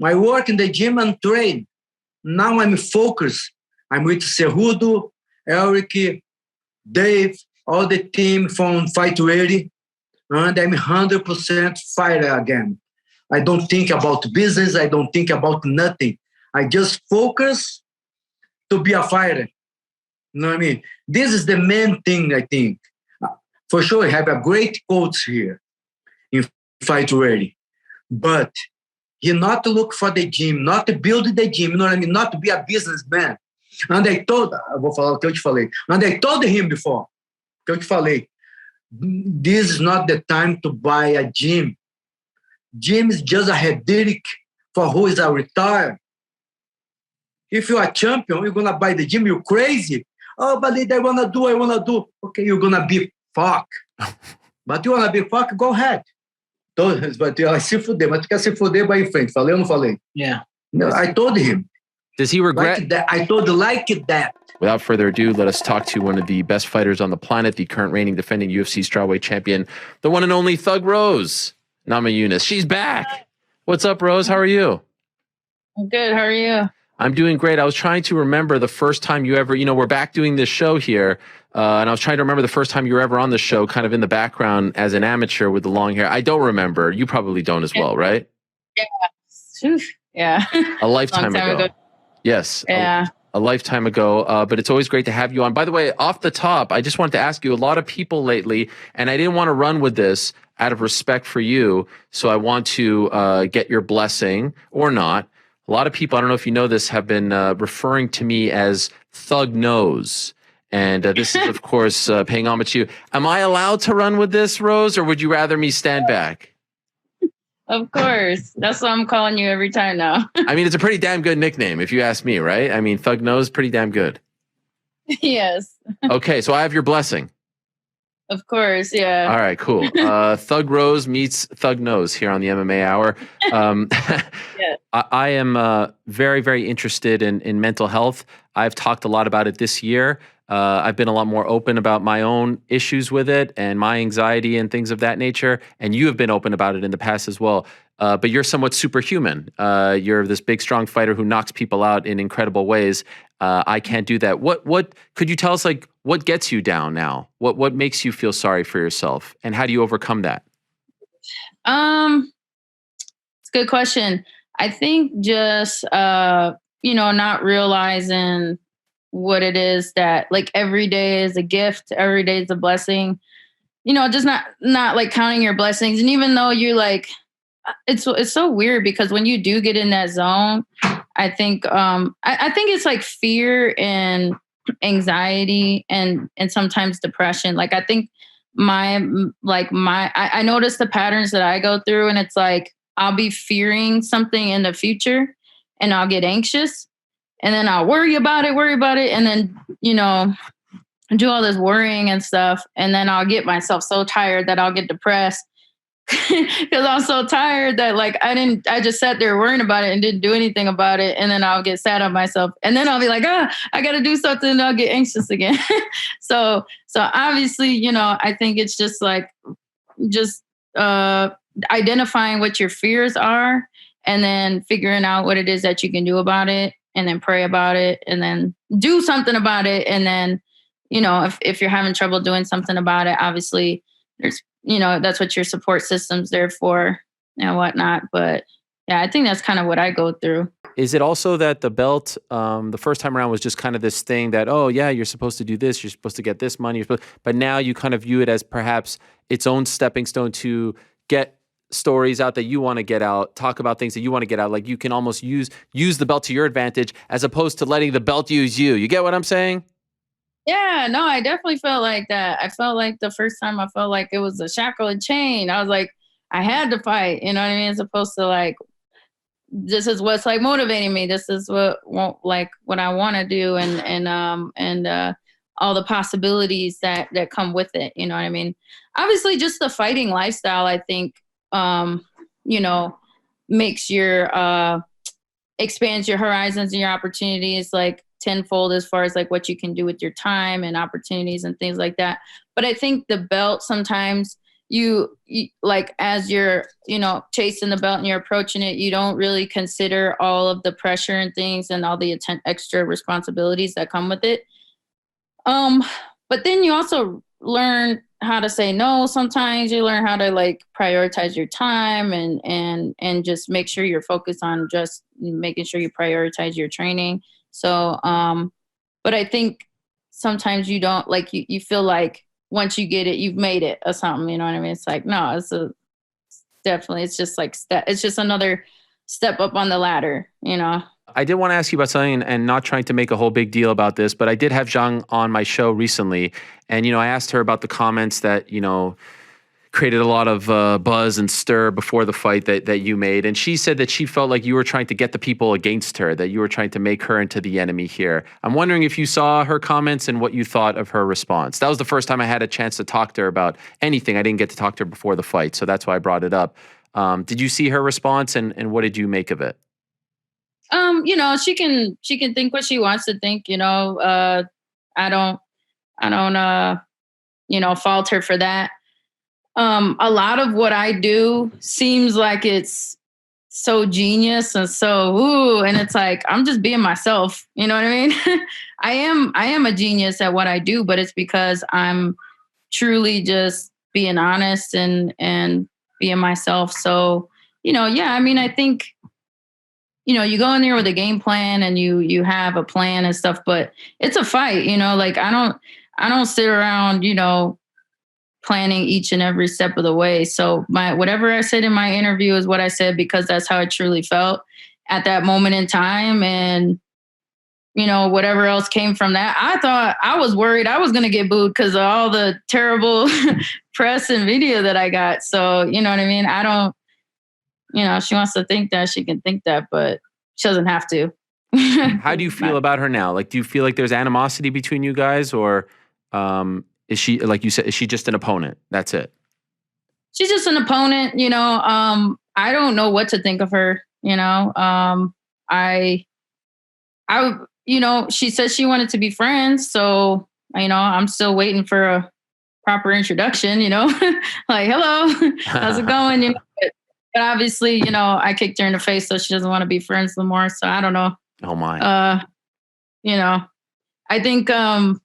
K: I work in the gym and train. Now I'm focused. I'm with Cerrudo, Eric, Dave, all the team from Fight Ready. And I'm 100% fighter again. I don't think about business. I don't think about nothing. I just focus to be a fighter. You know what I mean? This is the main thing, I think. For sure, I have a great coach here in Fight Ready. But he not to look for the gym, not to build the gym, you know what I mean? Not to be a businessman. And I told, eu vou falar o que eu te falei. And I told him before, que eu te falei, this is not the time to buy a gym. Gym is just a headache for who is a retired. If you're a champion, you're going to buy the gym, you're crazy. Oh, but I want to do. Okay, you're going to be fuck. But you want to be fuck, go ahead. But se fuder, mas tu quer se fuder, vai em frente. Falei ou não falei? Yeah. No, I told him.
B: Does he regret?
K: Like that. I told him like that.
B: Without further ado, let us talk to one of the best fighters on the planet, the current reigning defending UFC strawweight champion, the one and only Thug Rose, Namajunas. She's back. What's up, Rose? How are you?
L: I'm good. How are you?
B: I'm doing great. I was trying to remember the first time you ever, we're back doing this show here, and I was trying to remember the first time you were ever on the show, kind of in the background as an amateur with the long hair. I don't remember. You probably don't as well, right?
L: Yeah. Yeah.
B: A lifetime ago. Yes.
L: Yeah.
B: A lifetime ago, but it's always great to have you on. By the way, off the top, I just wanted to ask you, a lot of people lately, and I didn't want to run with this out of respect for you, so I want to get your blessing or not. A lot of people, I don't know if you know this, have been referring to me as Thug Nose. And this is, of course, paying homage to you. Am I allowed to run with this, Rose, or would you rather me stand back?
L: Of course. That's what I'm calling you every time now.
B: I mean, it's a pretty damn good nickname, if you ask me, right? I mean, Thug Nose, pretty damn good.
L: Yes.
B: Okay, so I have your blessing.
L: Of course, yeah.
B: All right, cool. Thug Rose meets Thug Nose here on the MMA Hour.
L: Yeah.
B: I am very, very interested in mental health. I've talked a lot about it this year. I've been a lot more open about my own issues with it and my anxiety and things of that nature. And you have been open about it in the past as well. But you're somewhat superhuman. You're this big, strong fighter who knocks people out in incredible ways. I can't do that. What could you tell us? Like, what gets you down now? What makes you feel sorry for yourself, and how do you overcome that?
L: It's a good question. I think just not realizing what it is that like every day is a gift, every day is a blessing. Just not like counting your blessings, and even though you're like. It's so weird because when you do get in that zone, I think I think it's like fear and anxiety and sometimes depression. Like I think I notice the patterns that I go through, and it's like I'll be fearing something in the future and I'll get anxious and then I'll worry about it and then do all this worrying and stuff, and then I'll get myself so tired that I'll get depressed. Because I'm so tired that like I just sat there worrying about it and didn't do anything about it, and then I'll get sad at myself, and then I'll be like, I got to do something, and I'll get anxious again. So obviously, I think it's just like identifying what your fears are, and then figuring out what it is that you can do about it, and then pray about it, and then do something about it, and then if you're having trouble doing something about it, obviously there's. That's what your support system's there for and whatnot. But yeah, I think that's kind of what I go through.
B: Is it also that the belt, the first time around was just kind of this thing that, oh yeah, you're supposed to do this, you're supposed to get this money, but now you kind of view it as perhaps its own stepping stone to get stories out that you want to get out, talk about things that you want to get out. Like you can almost use the belt to your advantage as opposed to letting the belt use you. You get what I'm saying?
L: Yeah, no, I definitely felt like that. I felt like the first time I felt like it was a shackle and chain. I was like, I had to fight, you know what I mean? As opposed to like, this is what's like motivating me. This is what I want to do, and all the possibilities that come with it. You know what I mean? Obviously, just the fighting lifestyle, I think, makes your expands your horizons and your opportunities like tenfold as far as like what you can do with your time and opportunities and things like that. But I think the belt sometimes you like as you're chasing the belt and you're approaching it, you don't really consider all of the pressure and things and all the extra responsibilities that come with it. But then you also learn how to say no. Sometimes you learn how to like prioritize your time and just make sure you're focused on just making sure you prioritize your training. So, but I think sometimes you don't like, you feel like once you get it, you've made it or something, you know what I mean? It's like, no, it's just like, it's just another step up on the ladder,
B: I did want to ask you about something and not trying to make a whole big deal about this, but I did have Zhang on my show recently. And, I asked her about the comments that, created a lot of buzz and stir before the fight that you made. And she said that she felt like you were trying to get the people against her, that you were trying to make her into the enemy here. I'm wondering if you saw her comments and what you thought of her response. That was the first time I had a chance to talk to her about anything. I didn't get to talk to her before the fight, so that's why I brought it up. Did you see her response and what did you make of it?
L: She can think what she wants to think, I don't fault her for that. A lot of what I do seems like it's so genius and and it's like, I'm just being myself. You know what I mean? I am a genius at what I do, but it's because I'm truly just being honest and being myself. So, I think, you go in there with a game plan and you have a plan and stuff, but it's a fight, like I don't sit around, planning each and every step of the way. So whatever I said in my interview is what I said because that's how I truly felt at that moment in time. And, whatever else came from that, I was worried I was going to get booed because of all the terrible press and media that I got. So, you know what I mean? I don't, she wants to think that, she can think that, but she doesn't have to.
B: How do you feel about her now? Like, do you feel like there's animosity between you guys, or is she, like you said, is she just an opponent? That's it.
L: She's just an opponent, I don't know what to think of her, she said she wanted to be friends. So, I'm still waiting for a proper introduction, like, hello, how's it going? But obviously, I kicked her in the face, so she doesn't want to be friends no more. So I don't know.
B: Oh my.
L: I think I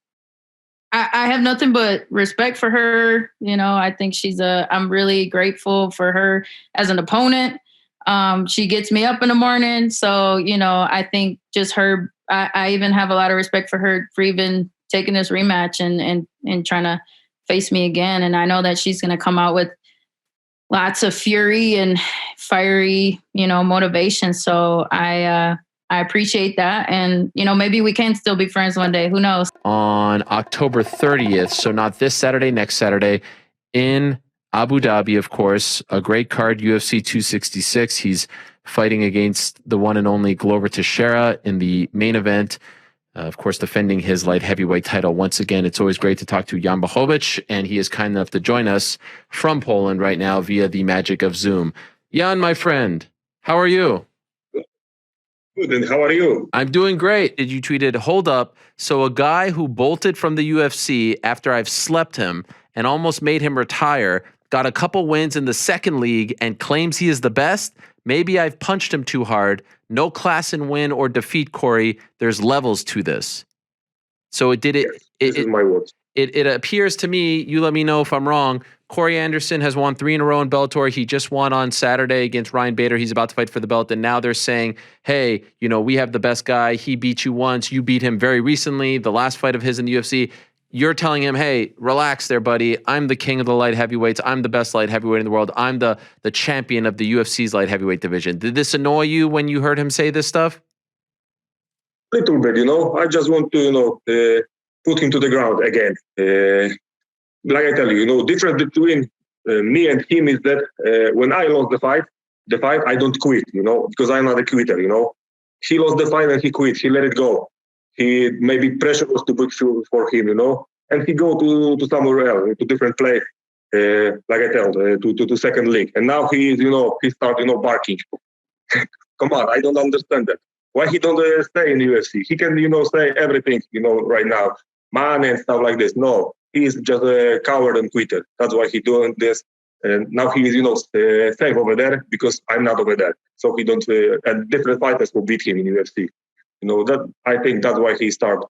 L: have nothing but respect for her. I think I'm really grateful for her as an opponent. She gets me up in the morning. So, I think just her, I even have a lot of respect for her for even taking this rematch and trying to face me again. And I know that she's going to come out with lots of fury and fiery, motivation. So I appreciate that. And, maybe we can still be friends one day. Who knows?
B: On October 30th, so not this Saturday, next Saturday, in Abu Dhabi, of course, a great card, UFC 266. He's fighting against the one and only Glover Teixeira in the main event. Of course, defending his light heavyweight title. Once again, it's always great to talk to Jan Błachowicz, and he is kind enough to join us from Poland right now via the magic of Zoom. Jan, my friend, how are you?
M: Good, and how are you?
B: I'm doing great. You tweeted, hold up. So a guy who bolted from the UFC after I've slept him and almost made him retire, got a couple wins in the second league and claims he is the best? Maybe I've punched him too hard. No class in win or defeat, Corey. There's levels to this. So it
M: is my words.
B: It appears to me, you let me know if I'm wrong, Corey Anderson has won 3 in a row in Bellator. He just won on Saturday against Ryan Bader. He's about to fight for the belt. And now they're saying, hey, we have the best guy. He beat you once. You beat him very recently. The last fight of his in the UFC. You're telling him, hey, relax there, buddy. I'm the king of the light heavyweights. I'm the best light heavyweight in the world. I'm the champion of the UFC's light heavyweight division. Did this annoy you when you heard him say this stuff?
M: Little bit, I just want to, put him to the ground again. Like I tell you, difference between me and him is that when I lost the fight, I don't quit, because I'm not a quitter, He lost the fight and he quit. He let it go. He maybe pressure was too big for him, and he go to somewhere else, to different place, like I tell, to second league. And now he start, barking. Come on, I don't understand that. Why he don't stay in UFC? He can, say everything, right now, man and stuff like this. No, he's just a coward and quitter. That's why he doing this. And now he is, safe over there because I'm not over there. So he don't, and different fighters will beat him in UFC. That I think that's why he start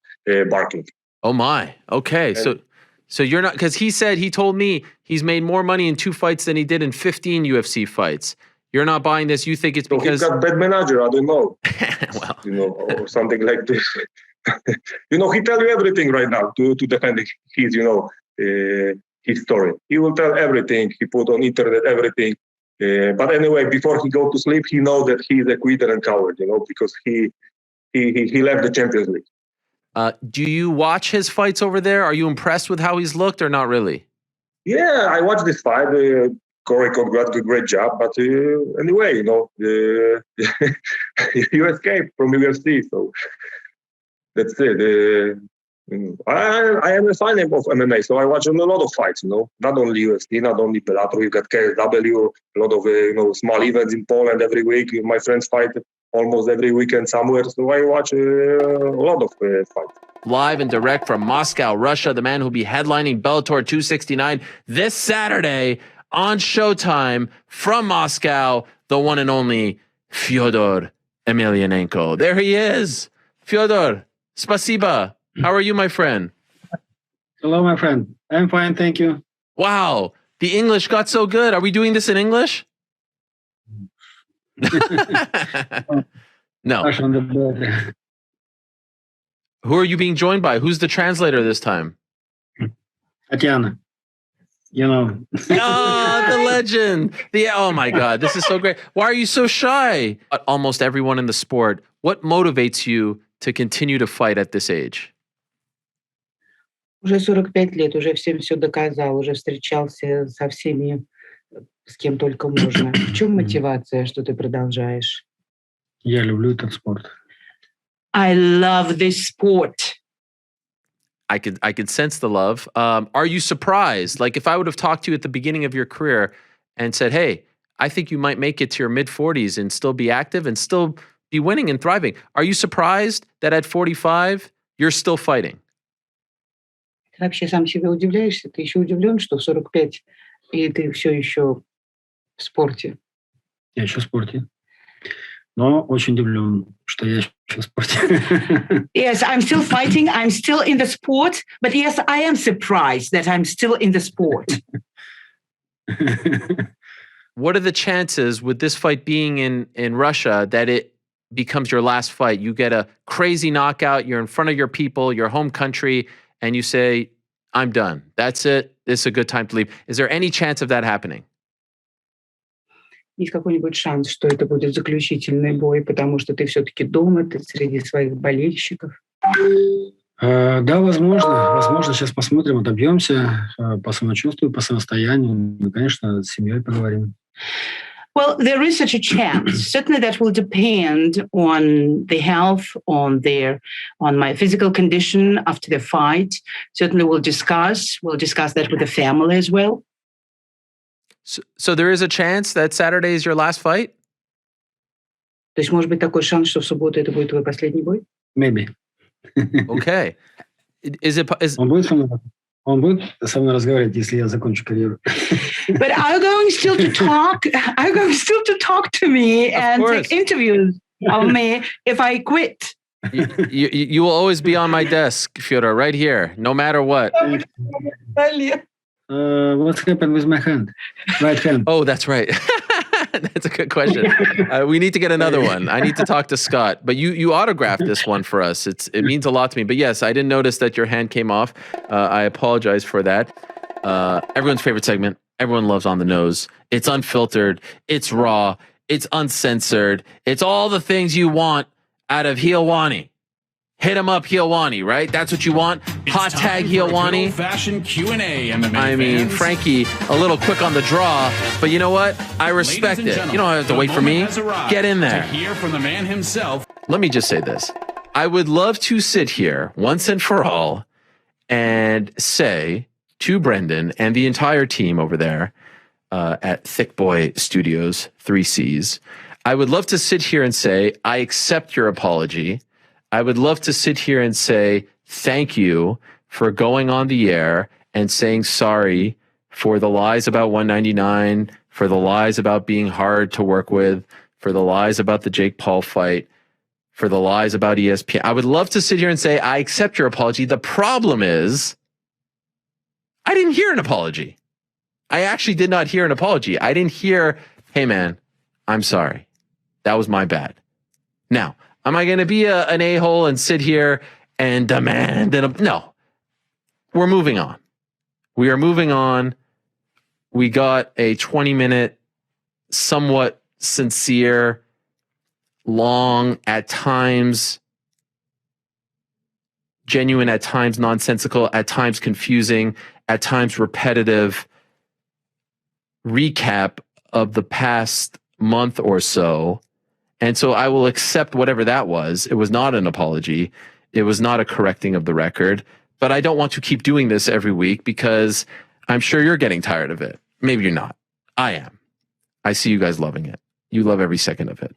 M: barking.
B: Oh my. Okay. And so you're not, because he told me he's made more money in 2 fights than he did in 15 UFC fights. You're not buying this. You think it's because
M: he's got bad manager. I don't know.
B: Well,
M: or something like this. He tell you everything right now to defend his, his story. He will tell everything. He put on internet everything. But anyway, before he go to sleep, he know that he's a quitter and coward. Because he left the Champions League.
B: Do you watch his fights over there? Are you impressed with how he's looked or not really?
M: Yeah, I watched this fight. Corey got a great job. But anyway, you escaped from UFC. So that's it. I am a fan of MMA, so I watch a lot of fights, not only UFC, not only Bellator. We've got KSW, a lot of, small events in Poland every week. My friends fight almost every weekend somewhere. So I watch a lot of fights.
B: Live and direct from Moscow, Russia, the man who'll be headlining Bellator 269 this Saturday on Showtime from Moscow, the one and only Fedor Emelianenko. There he is. Fyodor, spasiba. How are you, my friend?
N: Hello, my friend. I'm fine, thank you.
B: Wow, the English got so good. Are we doing this in English? No. Who are you being joined by? Who's the translator this time?
N: Tatiana.
B: Oh, the legend. Oh my God, this is so great. Why are you so shy? Almost everyone in the sport. What motivates you to continue to fight at this age?
O: Уже 45 лет, уже всем все доказал, уже встречался со всеми, с кем только можно. В чем мотивация, что ты продолжаешь?
N: Я люблю этот спорт.
O: I love this sport.
B: I could sense the love. Are you surprised? Like if I would have talked to you at the beginning of your career and said, hey, I think you might make it to your mid-40s and still be active and still be winning and thriving. Are you surprised that at 45, you're still fighting?
O: вообще сам себе удивляешься? Ты еще удивлен, что в 45 и ты все еще в спорте?
N: Я еще в спорте. Но очень удивлен, что я еще в спорте.
O: Yes, I'm still fighting. I'm still in the sport. But yes, I am surprised that I'm still in the sport.
B: What are the chances with this fight being in Russia that it becomes your last fight? You get a crazy knockout, you're in front of your people, your home country, and you say, I'm done. That's it. This is a good time to leave. Is there any chance of that happening?
O: Есть какой-нибудь шанс, что это будет заключительный бой, потому что ты все-таки дома, ты среди своих болельщиков?
N: Да, возможно. Возможно, сейчас посмотрим, отобьемся по самочувствию, по состоянию. Мы, конечно, с семьей поговорим.
O: Well, there is such a chance. Certainly that will depend on the health, on my physical condition after the fight. Certainly we'll discuss that with the family as well.
B: So there is a chance that Saturday is your last fight?
O: То есть может быть такой шанс, что в субботу это будет твой последний бой?
N: Maybe.
B: Okay.
N: Он будет со мной разговаривать, если я закончу карьеру.
O: But are you going still to talk? Are you going still to talk to me and take interviews of me if I quit?
B: You will always be on my desk, Fyodor, right here, no matter what.
N: What's happened with my hand? Right hand.
B: Oh, that's right. That's a good question. We need to get another one. I need to talk to Scott. But you autographed this one for us. It means a lot to me. But yes, I didn't notice that your hand came off. I apologize for that. Everyone's favorite segment. Everyone loves On the Nose. It's unfiltered. It's raw. It's uncensored. It's all the things you want out of Helwani. Hit him up, Helwani, right? That's what you want. Hot tag Helwani.
J: Fashion Q&A, MMA
B: I mean,
J: fans.
B: Frankie, a little quick on the draw, but you know what? I respect it. You don't have to wait for me. Get in there.
J: To hear from the man himself.
B: Let me just say this. I would love to sit here once and for all and say to Brendan and the entire team over there at Thick Boy Studios, 3Cs, I would love to sit here and say, I accept your apology. I would love to sit here and say, thank you for going on the air and saying sorry for the lies about 199, for the lies about being hard to work with, for the lies about the Jake Paul fight, for the lies about ESPN. I would love to sit here and say, I accept your apology. The problem is, I didn't hear an apology. I actually did not hear an apology. I didn't hear, hey man, I'm sorry. That was my bad. Now, am I going to be an a-hole and sit here and demand that? No. We're moving on. We are moving on. We got a 20-minute, somewhat sincere, long, at times genuine, at times nonsensical, at times confusing, at times repetitive recap of the past month or so. And so I will accept whatever that was. It was not an apology. It was not a correcting of the record. But I don't want to keep doing this every week because I'm sure you're getting tired of it. Maybe you're not. I am. I see you guys loving it. You love every second of it.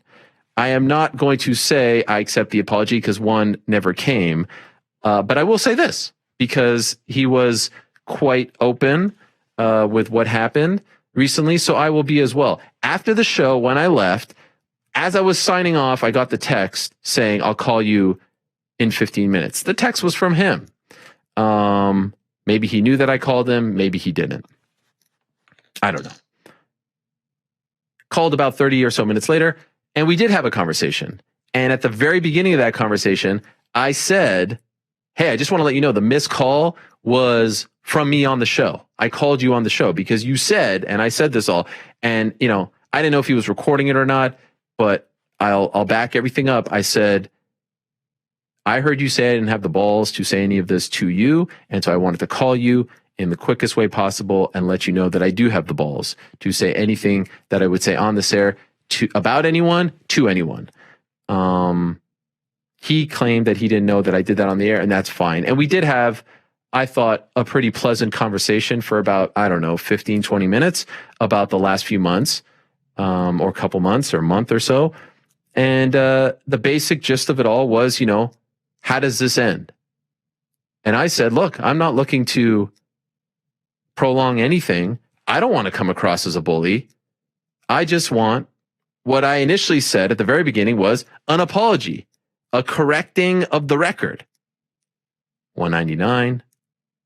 B: I am not going to say I accept the apology because one never came. But I will say this, because he was quite open with what happened recently. So I will be as well. After the show, when I left, as I was signing off, I got the text saying, I'll call you in 15 minutes. The text was from him. Maybe he knew that I called him. Maybe he didn't. I don't know. Called about 30 or so minutes later, and we did have a conversation. And at the very beginning of that conversation, I said, hey, I just want to let you know the missed call was from me on the show. I called you on the show because you said, and I said this all, and you know, I didn't know if he was recording it or not, but I'll back everything up. I said, I heard you say I didn't have the balls to say any of this to you, and so I wanted to call you in the quickest way possible and let you know that I do have the balls to say anything that I would say on this air about anyone, to anyone. He claimed that he didn't know that I did that on the air, and that's fine. And we did have, I thought, a pretty pleasant conversation for about, 15, 20 minutes about the last few months, or a couple months or a month or so. And the basic gist of it all was, how does this end? And I said, look, I'm not looking to prolong anything. I don't want to come across as a bully. I just want what I initially said at the very beginning was an apology, a correcting of the record. 199,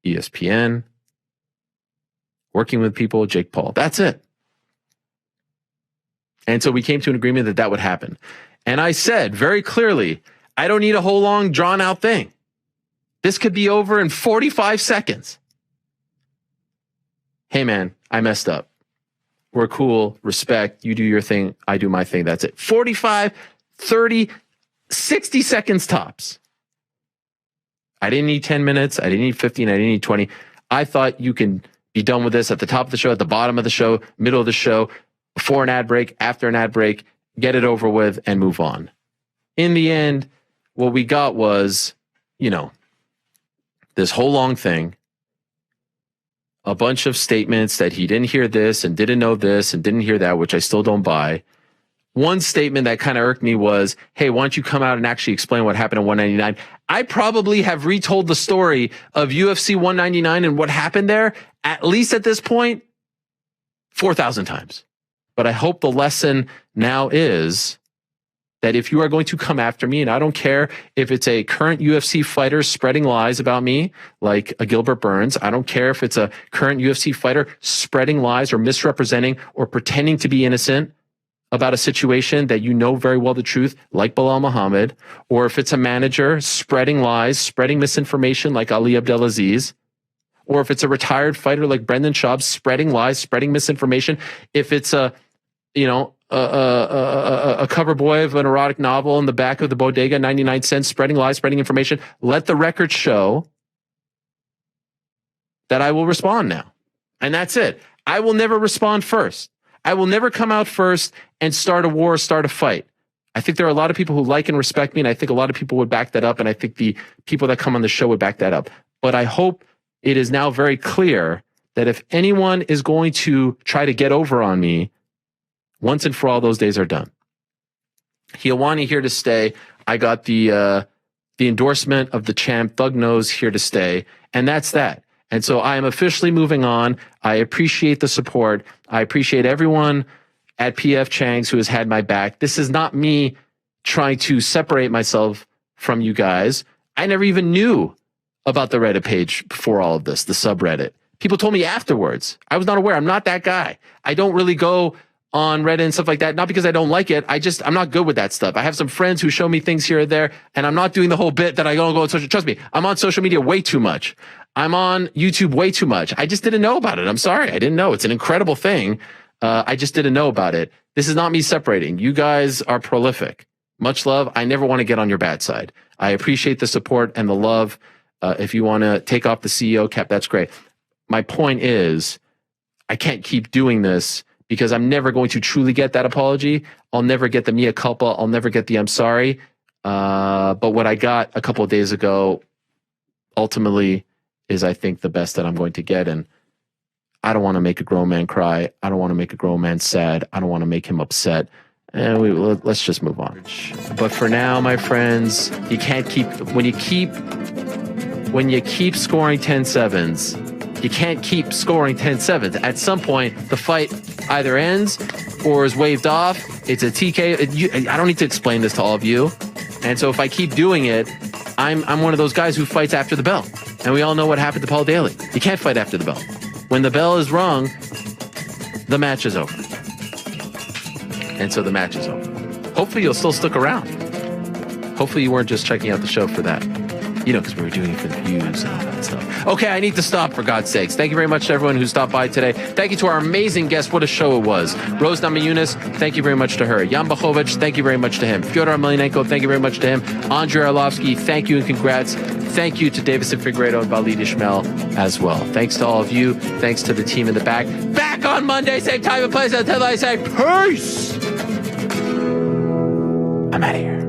B: ESPN, working with people, Jake Paul. That's it. And so we came to an agreement that that would happen. And I said very clearly, I don't need a whole long drawn out thing. This could be over in 45 seconds. Hey man, I messed up. We're cool, respect, you do your thing, I do my thing, that's it. 45, 30, 60 seconds tops. I didn't need 10 minutes, I didn't need 15, I didn't need 20. I thought you can be done with this at the top of the show, at the bottom of the show, middle of the show, before an ad break, after an ad break, get it over with and move on. In the end, what we got was, this whole long thing, a bunch of statements that he didn't hear this and didn't know this and didn't hear that, which I still don't buy. One statement that kind of irked me was, hey, why don't you come out and actually explain what happened at 199? I probably have retold the story of UFC 199 and what happened there, at least at this point, 4,000 times. But I hope the lesson now is that if you are going to come after me, and I don't care if it's a current UFC fighter spreading lies about me, like a Gilbert Burns, I don't care if it's a current UFC fighter spreading lies or misrepresenting or pretending to be innocent about a situation that you know very well the truth, like Bilal Muhammad, or if it's a manager spreading lies, spreading misinformation like Ali Abdelaziz, or if it's a retired fighter like Brendan Schaub spreading lies, spreading misinformation, if it's a cover boy of an erotic novel in the back of the bodega, 99 cents, spreading lies, spreading information, let the record show that I will respond now. And that's it. I will never respond first. I will never come out first and start a war, start a fight. I think there are a lot of people who like and respect me, and I think a lot of people would back that up, and I think the people that come on the show would back that up. But I hope it is now very clear that if anyone is going to try to get over on me, once and for all, those days are done. Helwani here to stay. I got the endorsement of the champ, Thug Nose, here to stay, and that's that. And so I am officially moving on. I appreciate the support. I appreciate everyone at PF Chang's who has had my back. This is not me trying to separate myself from you guys. I never even knew about the Reddit page before all of this, the subreddit. People told me afterwards. I was not aware. I'm not that guy. I don't really go on Reddit and stuff like that. Not because I don't like it. I'm not good with that stuff. I have some friends who show me things here or there, and I'm not doing the whole bit that I don't go on social. Trust me, I'm on social media way too much. I'm on YouTube way too much. I just didn't know about it. I'm sorry. I didn't know. It's an incredible thing. I just didn't know about it. This is not me separating. You guys are prolific. Much love. I never want to get on your bad side. I appreciate the support and the love. If you want to take off the CEO cap, that's great. My point is, I can't keep doing this because I'm never going to truly get that apology. I'll never get the mea culpa. I'll never get the I'm sorry. But what I got a couple of days ago, ultimately, is I think the best that I'm going to get. And I don't want to make a grown man cry. I don't want to make a grown man sad. I don't want to make him upset. And let's just move on. But for now, my friends, you can't keep, when you keep scoring 10-7s, you can't keep scoring 10-7s. At some point, the fight either ends or is waved off. It's a TK. I don't need to explain this to all of you. And so if I keep doing it, I'm one of those guys who fights after the bell. And we all know what happened to Paul Daly. You can't fight after the bell. When the bell is rung, the match is over. And so the match is over. Hopefully you'll still stick around. Hopefully you weren't just checking out the show for that. Because we were doing it for the views and all that stuff. Okay, I need to stop, for God's sakes. Thank you very much to everyone who stopped by today. Thank you to our amazing guest. What a show it was. Rose Namajunas, thank you very much to her. Jan Błachowicz, thank you very much to him. Fedor Emelianenko, thank you very much to him. Andrei Arlovski, thank you and congrats. Thank you to Deiveson Figueiredo and Walid Ismail as well. Thanks to all of you. Thanks to the team in the back. Back on Monday, same time and place. Until I say peace. I'm out of here.